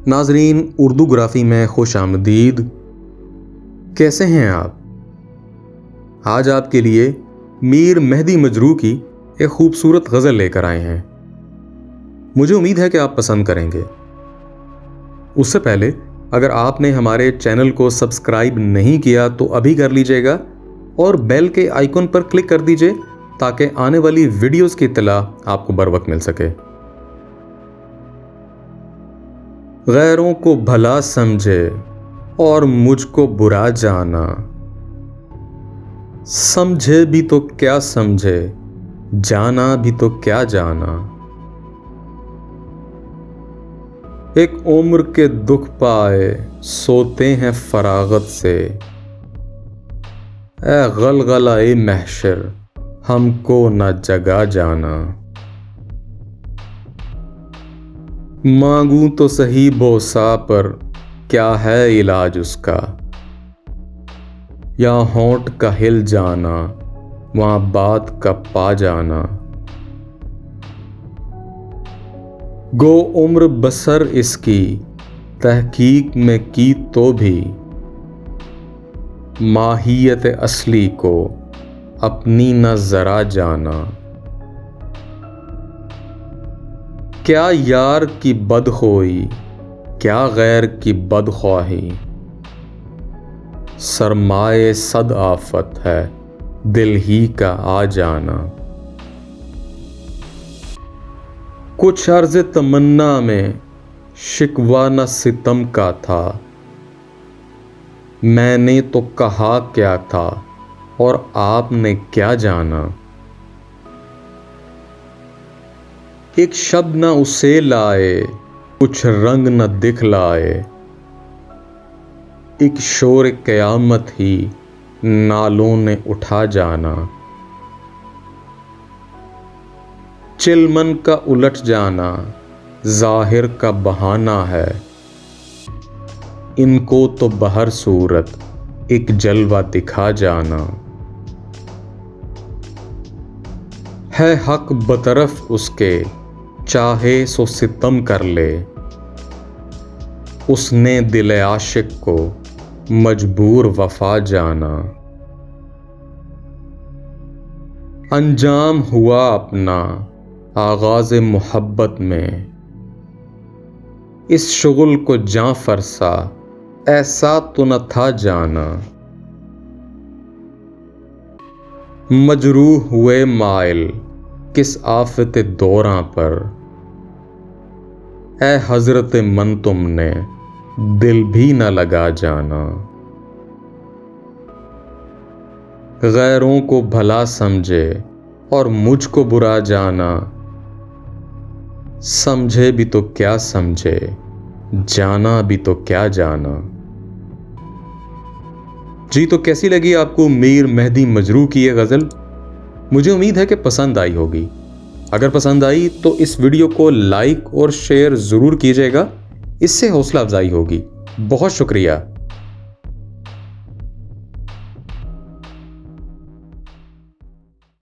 नाजरीन, उर्दूग्राफी में खुश आमदीद। कैसे हैं आप? आज आपके लिए मीर मेहदी मजरूह की एक खूबसूरत गज़ल लेकर आए हैं। मुझे उम्मीद है कि आप पसंद करेंगे। उससे पहले अगर आपने हमारे चैनल को सब्सक्राइब नहीं किया तो अभी कर लीजिएगा और बेल के आइकन पर क्लिक कर दीजिए ताकि आने वाली वीडियोस की इत्तला आपको बर वक्त मिल सके। गैरों को भला समझे और मुझको बुरा जाना, समझे भी तो क्या समझे, जाना भी तो क्या जाना। एक उम्र के दुख पाए सोते हैं फरागत से, ऐ गलगलाए महशर हमको न जगा जाना। मांगूं तो सही बोसा पर क्या है इलाज उसका, या होंठ का हिल जाना वहां बात का पा जाना। गो उम्र बसर इसकी तहकीक में की तो भी, माहियत असली को अपनी न जरा जाना। क्या यार की बदखोई क्या गैर की बदख्वाही, सरमाए सद आफत है दिल ही का आ जाना। कुछ अर्ज़ तमन्ना में शिकवा न सितम का था, मैंने तो कहा क्या था और आपने क्या जाना। एक शब्द न उसे लाए कुछ रंग न दिखलाए, एक शोर क़यामत ही नालों ने उठा जाना। चिलमन का उलट जाना जाहिर का बहाना है, इनको तो बहर सूरत एक जलवा दिखा जाना। है हक बतरफ उसके चाहे सो सितम कर ले, उसने दिल आशिक को मजबूर वफा जाना। अंजाम हुआ अपना आगाज़ मोहब्बत में, इस शुगल को जां फरसा ऐसा तो न था जाना। मजरूह हुए माइल किस आफत दौरां पर, ऐ हजरत मन तुमने दिल भी न लगा जाना। गैरों को भला समझे और मुझको बुरा जाना, समझे भी तो क्या समझे, जाना भी तो क्या जाना। जी, तो कैसी लगी आपको मीर मेहदी मजरूह की ये गज़ल? मुझे उम्मीद है कि पसंद आई होगी। अगर पसंद आई तो इस वीडियो को लाइक और शेयर ज़रूर कीजिएगा, इससे हौसला अफजाई होगी। बहुत शुक्रिया।